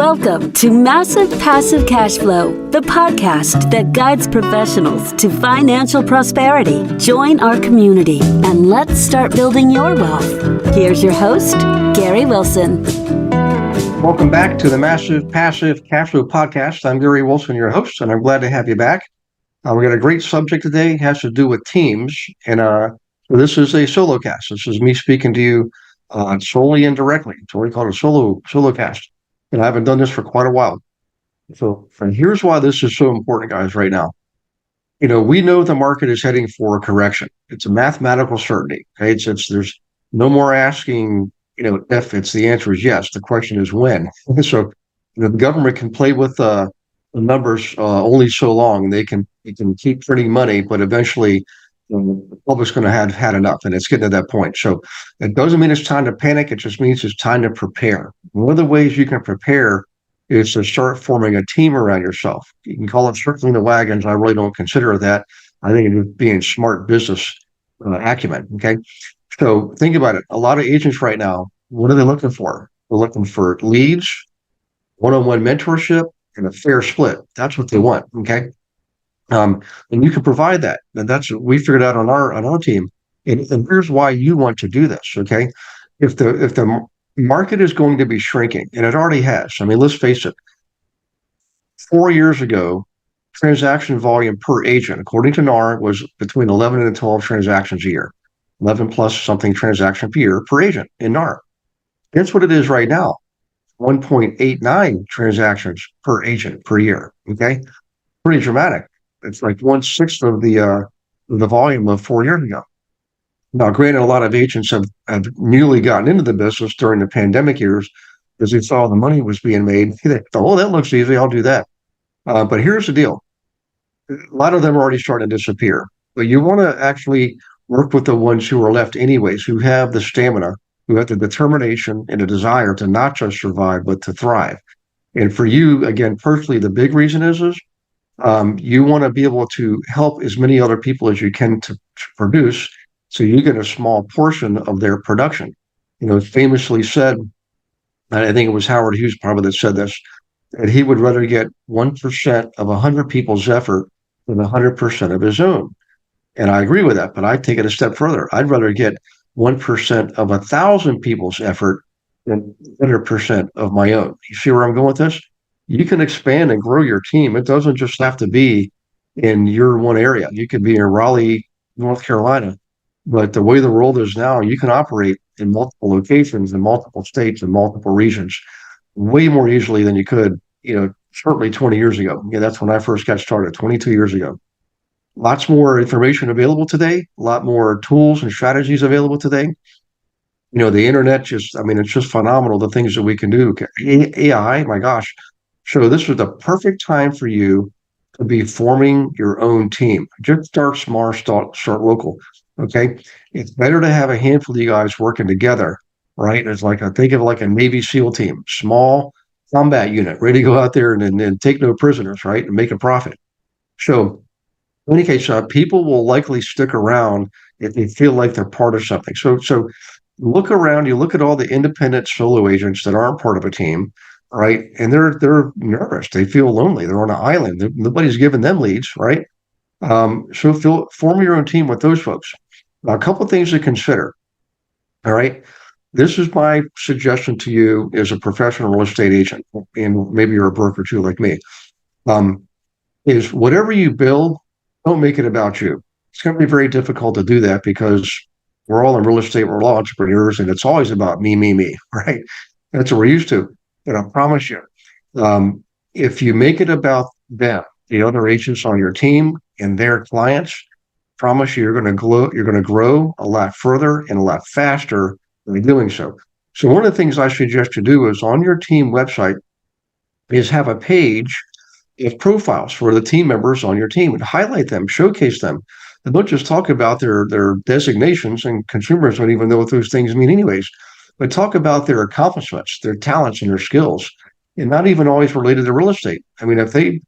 Welcome to Massive Passive Cash Flow, the podcast that guides professionals to financial prosperity. Join our community and let's start building your wealth. Here's your host, Gary Wilson. Welcome back to the Massive Passive Cash Flow podcast. I'm Gary Wilson, your host, and I'm glad to have you back. We got a great subject today. It has to do with teams, and so this is a solo cast. This is me speaking to you solely and directly. It's what we call a solo cast. And I haven't done this for quite a while. So and here's why this is so important, guys, right now. You know, we know the market is heading for a correction. It's a mathematical certainty. Okay. It's there's no more asking, if it's the answer is yes. The question is when. So the government can play with the numbers only so long. They can keep printing money, but eventually the public's going to have had enough, and it's getting to that point. So it doesn't mean it's time to panic. It just means it's time to prepare. One of the ways you can prepare is to start forming a team around yourself. You can call it circling the wagons. I really don't consider that. I think it would be in smart business acumen. Okay. So think about it. A lot of agents right now, what are they looking for? They're looking for leads, one-on-one mentorship, and a fair split. That's what they want. Okay. And you can provide that. And that's what we figured out on our team. And here's why you want to do this. Okay. If the market is going to be shrinking, and it already has. I mean, let's face it. 4 years ago, transaction volume per agent, according to NAR, was between 11 and 12 transactions a year. 11 plus something transaction per year per agent in NAR. That's what it is right now. 1.89 transactions per agent per year. Okay. Pretty dramatic. It's like 1/6 of the volume of 4 years ago. Now, granted, a lot of agents have newly gotten into the business during the pandemic years because they saw the money was being made. They thought, oh, that looks easy. I'll do that. But here's the deal. A lot of them are already starting to disappear. But you want to actually work with the ones who are left anyways, who have the stamina, who have the determination and a desire to not just survive, but to thrive. And for you, again, personally, the big reason is you want to be able to help as many other people as you can to produce, so you get a small portion of their production. It's famously said, and I think it was Howard Hughes probably that said this, that he would rather get 1% of 100 people's effort than 100% of his own. And I agree with that, but I take it a step further. I'd rather get 1% of 1,000 people's effort than 100% of my own. You see where I'm going with this? You can expand and grow your team. It doesn't just have to be in your one area. You could be in Raleigh, North Carolina. But the way the world is now, you can operate in multiple locations, in multiple states, in multiple regions, way more easily than you could, certainly 20 years ago. That's when I first got started, 22 years ago. Lots more information available today, a lot more tools and strategies available today. The internet it's just phenomenal, the things that we can do. AI, my gosh. So this was the perfect time for you to be forming your own team. Just start small, start local. Okay. It's better to have a handful of you guys working together, right? It's think of it like a Navy SEAL team, small combat unit, ready to go out there and take no prisoners, right? And make a profit. So in any case, people will likely stick around if they feel like they're part of something. So look around, you look at all the independent solo agents that aren't part of a team. Right. And they're nervous. They feel lonely. They're on an island. Nobody's giving them leads. Right. So form your own team with those folks. Now, a couple of things to consider. All right. This is my suggestion to you as a professional real estate agent, and maybe you're a broker too, like me, is whatever you build, don't make it about you. It's going to be very difficult to do that because we're all in real estate. We're all entrepreneurs, and it's always about me, me, me. Right. That's what we're used to. And I promise you, if you make it about them, the other agents on your team and their clients, promise you, you're going to grow a lot further and a lot faster by doing so. So one of the things I suggest you do is on your team website is have a page of profiles for the team members on your team and highlight them, showcase them. And don't just talk about their designations, and consumers don't even know what those things mean anyways. But talk about their accomplishments, their talents, and their skills, and not even always related to real estate. I mean, if they've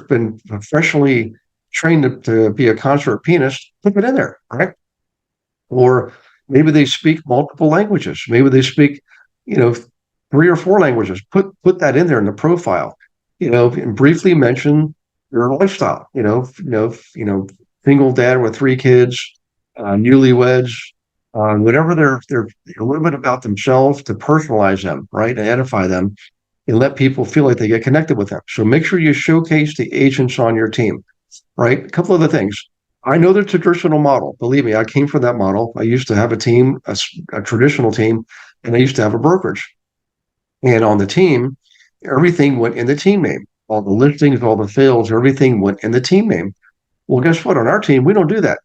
been professionally trained to be a concert pianist, put it in there, right? Or maybe they speak multiple languages. Maybe they speak, three or four languages. Put that in there in the profile. And briefly mention your lifestyle. Single dad with three kids, newlyweds, whatever they're a little bit about themselves to personalize them, right, and edify them, and let people feel like they get connected with them. So make sure you showcase the agents on your team, right? A couple other things. I know the traditional model. Believe me, I came from that model. I used to have a team, a traditional team, and I used to have a brokerage. And on the team, everything went in the team name. All the listings, all the sales, everything went in the team name. Well, guess what? On our team, we don't do that.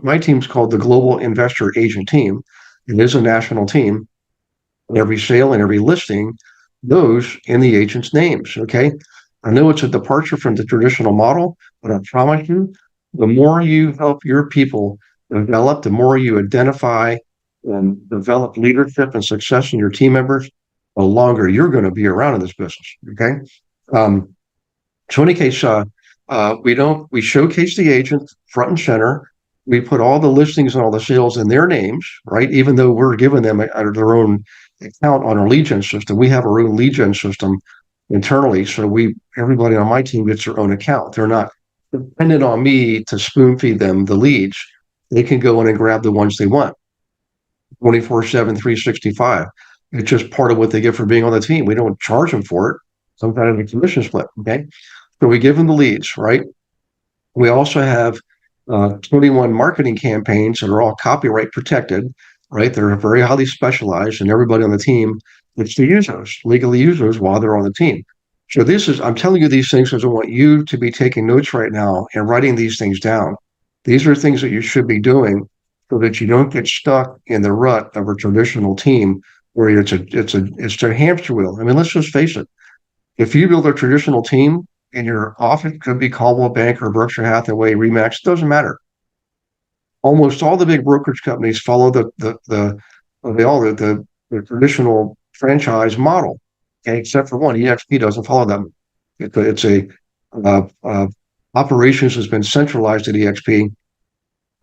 My team's called the Global Investor Agent Team. It is a national team. Every sale and every listing goes in the agent's names. Okay. I know it's a departure from the traditional model, but I promise you, the more you help your people develop, the more you identify and develop leadership and success in your team members, the longer you're going to be around in this business. Okay. Um, so in any case, we showcase the agent front and center. We put all the listings and all the sales in their names, right? Even though we're giving them their own account on our lead gen system, we have our own lead gen system internally. So everybody on my team gets their own account. They're not dependent on me to spoon feed them the leads. They can go in and grab the ones they want 24/7, 365. It's just part of what they get for being on the team. We don't charge them for it. Some kind of a commission split. Okay. So we give them the leads, right? We also have 21 marketing campaigns that are all copyright protected, right? They're very highly specialized, and everybody on the team gets to use those, legally use those while they're on the team. So I'm telling you these things because I want you to be taking notes right now and writing these things down. These are things that you should be doing so that you don't get stuck in the rut of a traditional team where it's a hamster wheel. I mean, let's just face it. If you build a traditional team and your office could be Caldwell Bank or Berkshire Hathaway, Remax, it doesn't matter. Almost all the big brokerage companies follow the traditional franchise model, okay, except for one. EXP doesn't follow them. Operations has been centralized at EXP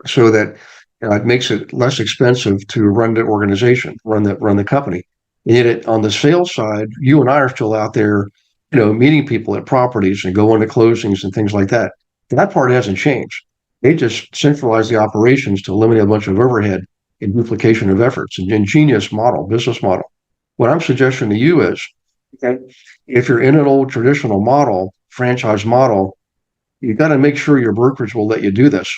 so that it makes it less expensive to run the organization, run the company. And yet, on the sales side, you and I are still out there, meeting people at properties and going to closings and things like that. That part hasn't changed. They just centralized the operations to eliminate a bunch of overhead and duplication of efforts. An ingenious business model. What I'm suggesting to you is, okay, if you're in an old traditional model, franchise model, you've got to make sure your brokerage will let you do this.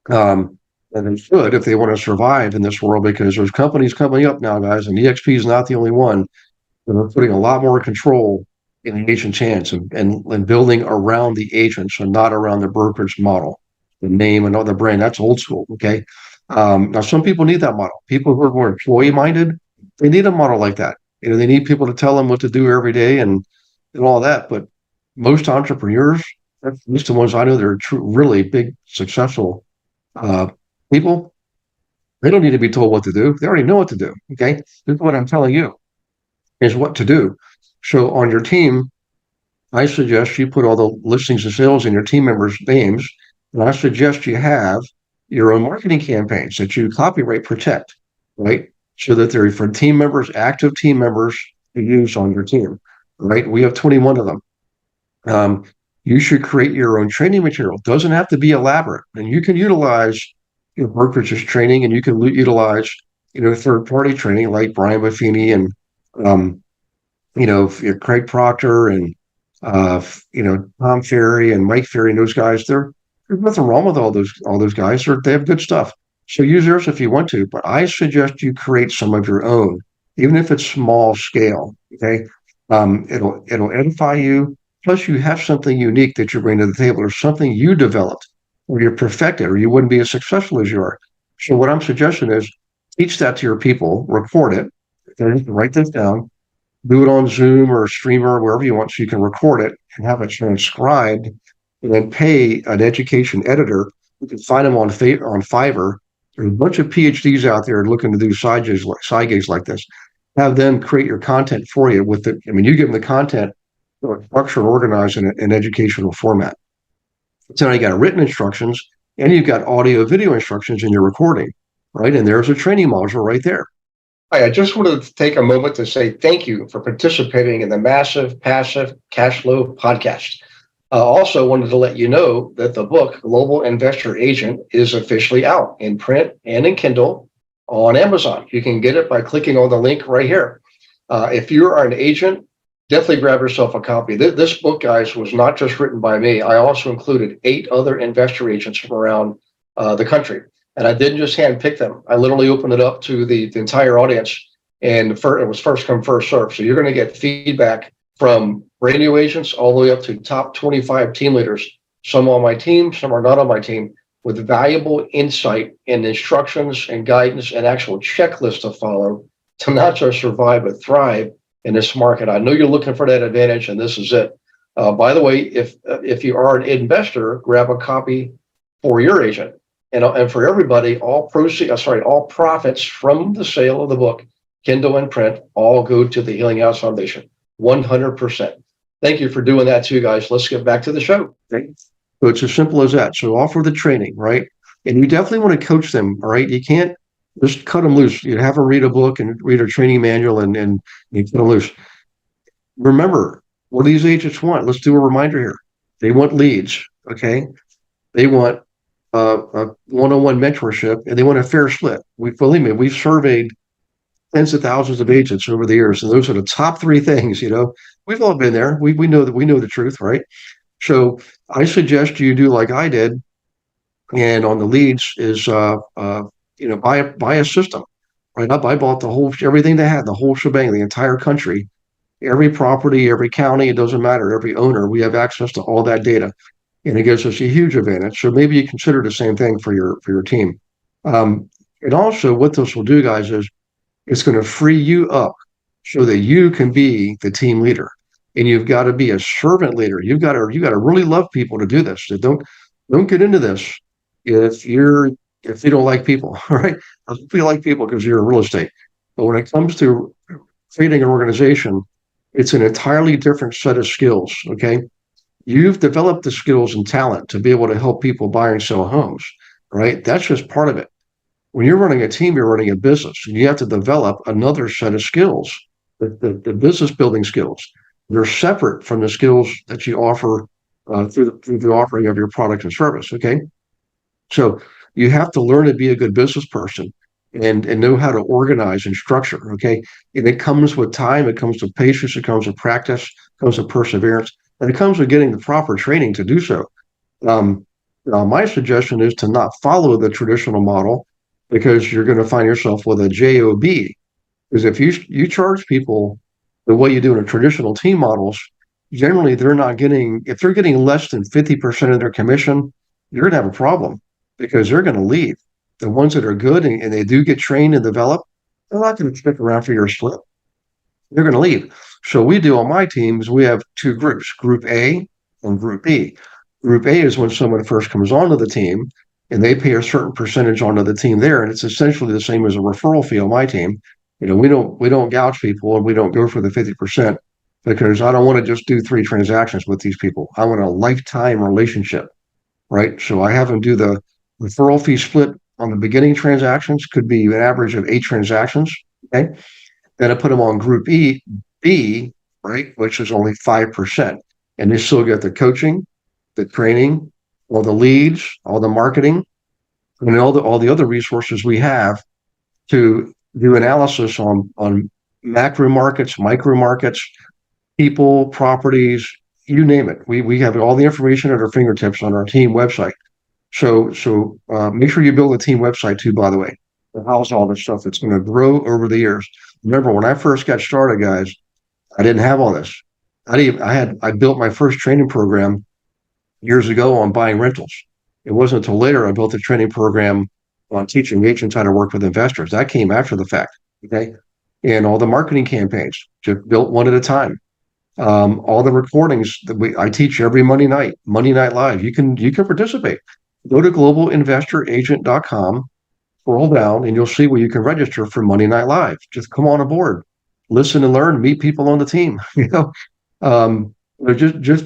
And they should if they want to survive in this world, because there's companies coming up now, guys, and EXP is not the only one that are putting a lot more control in the agent's hands and building around the agents and not around the brokerage model, the name and the brand. That's old school. Okay. Now, some people need that model. People who are more employee minded, they need a model like that. They need people to tell them what to do every day and all that. But most entrepreneurs, at least the ones I know, they're really big, successful people. They don't need to be told what to do. They already know what to do. Okay. This is what I'm telling you is what to do. So on your team, I suggest you put all the listings and sales in your team members' names. And I suggest you have your own marketing campaigns that you copyright protect, right? So that they're for team members, active team members to use on your team, right? We have 21 of them. You should create your own training material. It doesn't have to be elaborate. And you can utilize your brokerage's training, and you can utilize, third-party training like Brian Buffini and, Craig Proctor and, Tom Ferry and Mike Ferry and those guys. There's nothing wrong with all those guys. They have good stuff. So use yours if you want to, but I suggest you create some of your own, even if it's small scale. Okay. It'll edify you. Plus you have something unique that you're bringing to the table, or something you developed or you're perfected, or you wouldn't be as successful as you are. So what I'm suggesting is teach that to your people, record it, okay, write this down, do it on Zoom or Streamer, or wherever you want, so you can record it and have it transcribed, and then pay an education editor. You can find them on Fiverr. There's a bunch of PhDs out there looking to do side gigs like this. Have them create your content for you you give them the content, structured, organized in an educational format. So now you got written instructions and you've got audio video instructions in your recording, right? And there's a training module right there. Hi, I just wanted to take a moment to say thank you for participating in the Massive Passive Cash Flow podcast. Also, wanted to let you know that the book Global Investor Agent is officially out in print and in Kindle on Amazon. You can get it by clicking on the link right here. If you are an agent, definitely grab yourself a copy. This book, guys, was not just written by me. I also included 8 other investor agents from around the country. And I didn't just handpick them. I literally opened it up to the entire audience, and it was first come, first serve. So you're going to get feedback from brand new agents all the way up to top 25 team leaders. Some on my team, some are not on my team, with valuable insight and instructions and guidance and actual checklist to follow to not just survive but thrive in this market. I know you're looking for that advantage, and this is it. By the way, if you are an investor, grab a copy for your agent. And for everybody, all profits from the sale of the book, Kindle and print, all go to the Healing House Foundation, 100%. Thank you for doing that too, guys. Let's get back to the show. Okay. So it's as simple as that. So offer the training, right? And you definitely want to coach them, all right? You can't just cut them loose. You have them read a book and read a training manual and you cut them loose. Remember, what do these agents want? Let's do a reminder here. They want leads, okay? They want a one-on-one mentorship, and they want a fair split. Believe me, we've surveyed tens of thousands of agents over the years, and those are the top 3 things. We've all been there. We know that we know the truth, right? So I suggest you do like I did, and on the leads is buy a system, right? I bought everything they had, the whole shebang, the entire country, every property, every county. It doesn't matter. Every owner, we have access to all that data, and it gives us a huge advantage. So maybe you consider the same thing for your team. And also, what this will do, guys, is it's going to free you up so that you can be the team leader. And you've got to be a servant leader. You got to really love people to do this. So don't get into this if you don't like people. All right, I hope you like people because you're in real estate. But when it comes to creating an organization, it's an entirely different set of skills. Okay, you've developed the skills and talent to be able to help people buy and sell homes, right? That's just part of it. When you're running a team, you're running a business, and you have to develop another set of skills, the business building skills. They're separate from the skills that you offer through the offering of your product and service. Okay, so you have to learn to be a good business person and know how to organize and structure. Okay, and it comes with time, it comes with patience, it comes with practice, it comes with perseverance, and it comes with getting the proper training to do so. My suggestion is to not follow the traditional model because you're going to find yourself with a job. Because if you charge people the way you do in traditional team models, generally if they're getting less than 50% of their commission, you're going to have a problem because they're going to leave. The ones that are good and they do get trained and developed, they're not going to stick around for your split. They're going to leave. So we do on my teams, we have 2 groups, Group A and Group B. Group A is when someone first comes onto the team and they pay a certain percentage onto the team there. And it's essentially the same as a referral fee on my team. We don't gouge people and we don't go for the 50% because I don't want to just do 3 transactions with these people. I want a lifetime relationship, right? So I have them do the referral fee split on the beginning transactions, could be an average of 8 transactions. Okay. Then I put them on Group B, right, which is only 5%. And they still get the coaching, the training, all the leads, all the marketing, and all the other resources we have to do analysis on macro markets, micro markets, people, properties, you name it. We have all the information at our fingertips on our team website. So make sure you build a team website too, by the way, to house all this stuff that's going to grow over the years. Remember, when I first got started, guys, I didn't have all this. I built my first training program years ago on buying rentals. It wasn't until later I built a training program on teaching agents how to work with investors. That came after the fact. Okay. And all the marketing campaigns, just built one at a time. All the recordings that I teach every Monday night live. You can participate. Go to globalinvestoragent.com, scroll down, and you'll see where you can register for Monday Night Live. Just come on aboard, listen and learn, meet people on the team. Just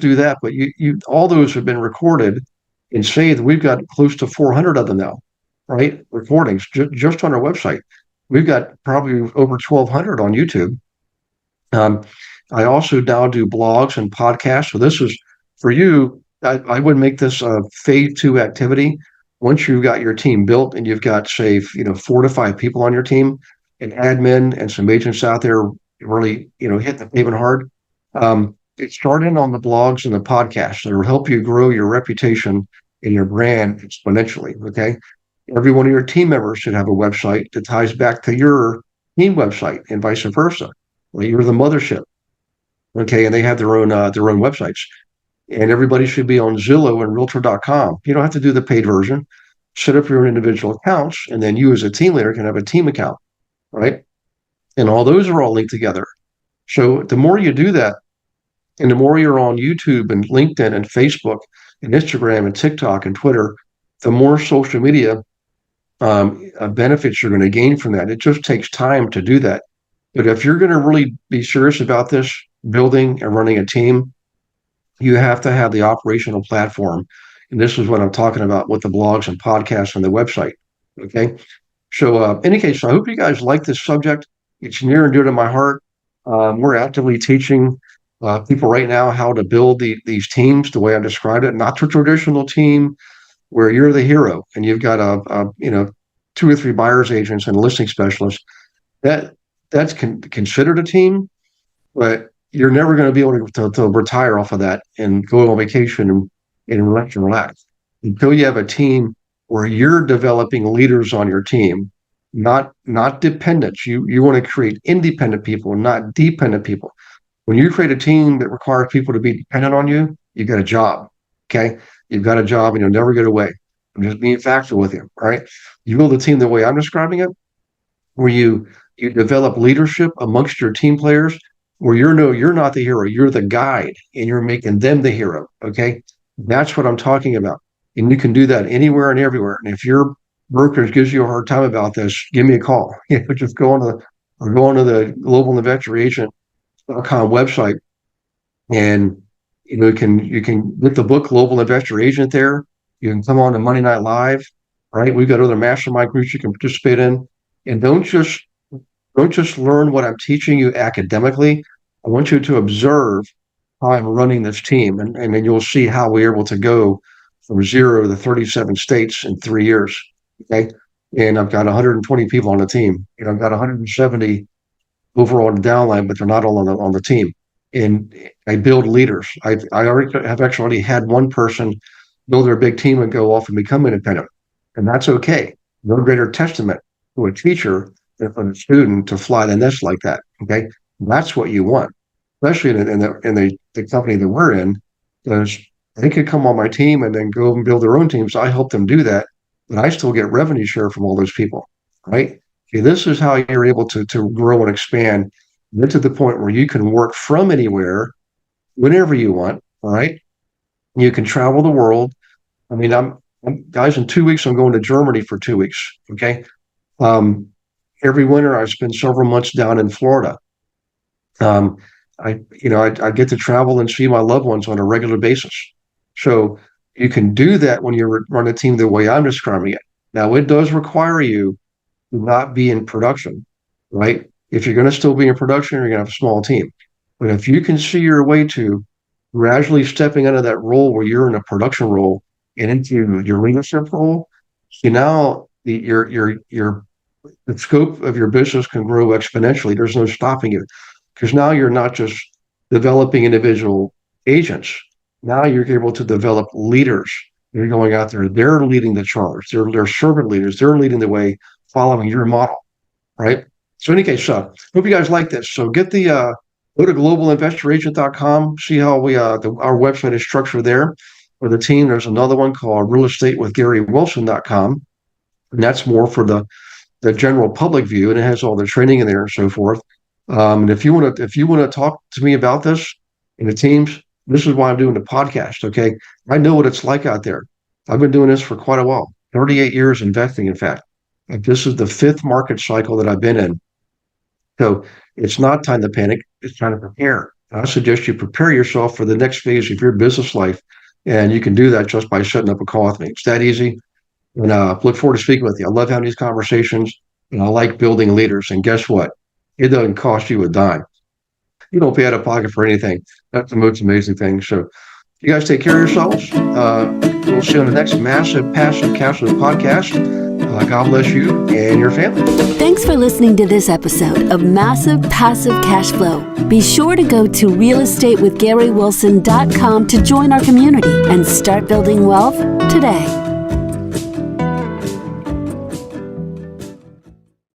do that. But you all those have been recorded and saved. We've got close to 400 of them now, right? Recordings just on our website. We've got probably over 1,200 on YouTube. Um, I also now do blogs and podcasts. So this is for you. I would make this a phase two activity. Once you've got your team built and you've got, say, 4 to 5 people on your team, an admin and some agents out there really, hit the pavement hard. Get started on the blogs and the podcasts that will help you grow your reputation and your brand exponentially. Okay. Every one of your team members should have a website that ties back to your team website and vice versa. Well, you're the mothership, okay, and they have their own websites, and everybody should be on Zillow and Realtor.com. You don't have to do the paid version. Set up your own individual accounts, and then you as a team leader can have a team account, right? And all those are all linked together. So the more you do that, and the more you're on YouTube and LinkedIn and Facebook and Instagram and TikTok and Twitter, the more social media benefits you're going to gain from that. It just takes time to do that. But if you're going to really be serious about this, building and running a team, you have to have the operational platform. And this is what I'm talking about with the blogs and podcasts and the website. Okay. So, in any case, I hope you guys like this subject. It's near and dear to my heart. We're actively teaching people right now how to build these teams the way I described it, not the traditional team where you're the hero and you've got 2 or 3 buyer's agents and listing specialists. That's considered a team, but you're never going to be able to retire off of that and go on vacation and relax until you have a team where you're developing leaders on your team, not dependents. You want to create independent people, not dependent people. When you create a team that requires people to be dependent on you, you've got a job. Okay, you've got a job and you'll never get away. I'm just being factual with you. All right, you build a team the way I'm describing it, where you develop leadership amongst your team players, where you're not the hero, you're the guide, and you're making them the hero. Okay, that's what I'm talking about, and you can do that anywhere and everywhere. And if your brokerage gives you a hard time about this, give me a call. Just go onto the Global Investor Agent.com website, and you can get the book Global Investor Agent there. You can come on to Monday Night Live, right? We've got other mastermind groups you can participate in, and don't just learn what I'm teaching you academically. I want you to observe how I'm running this team, and then you'll see how we're able to go from 0 to 37 states in 3 years. Okay, and I've got 120 people on the team. I've got 170 overall on the downline, but they're not all on the team. And I build leaders. I already have actually had one person build their big team and go off and become independent, and that's okay. No greater testament to a teacher than for the student to fly the nest like that. Okay, that's what you want, especially in the company that we're in, because they could come on my team and then go and build their own teams. I help them do that, but I still get revenue share from all those people, right? Okay, this is how you're able to grow and expand, get to the point where you can work from anywhere, whenever you want. All right, you can travel the world. I mean, guys, in 2 weeks, I'm going to Germany for 2 weeks. Okay. Um, every winter, I spend several months down in Florida. Um, I get to travel and see my loved ones on a regular basis. So you can do that when you run a team the way I'm describing it. Now, it does require you to not be in production, right? If you're going to still be in production, you're going to have a small team. But if you can see your way to gradually stepping out of that role where you're in a production role and into your leadership role, now the scope of your business can grow exponentially. There's no stopping it because now you're not just developing individual agents. Now you're able to develop leaders. They're going out there. They're leading the charge. They're servant leaders. They're leading the way, following your model, right? So in any case, hope you guys like this. So go to globalinvestoragent.com, see how our website is structured there. For the team, there's another one called realestatewithgarywilson.com, and that's more for the general public view, and it has all the training in there and so forth. And if you want to talk to me about this in the teams, this is why I'm doing the podcast. Okay, I know what it's like out there. I've been doing this for quite a while, 38 years investing. In fact, and this is the 5th market cycle that I've been in. So it's not time to panic. It's time to prepare. I suggest you prepare yourself for the next phase of your business life, and you can do that just by setting up a call with me. It's that easy. And look forward to speaking with you. I love having these conversations. And I like building leaders. And guess what? It doesn't cost you a dime. You don't pay out of pocket for anything. That's the most amazing thing. So you guys take care of yourselves. We'll see you on the next Massive Passive Cash Flow podcast. God bless you and your family. Thanks for listening to this episode of Massive Passive Cash Flow. Be sure to go to realestatewithgarywilson.com to join our community and start building wealth today.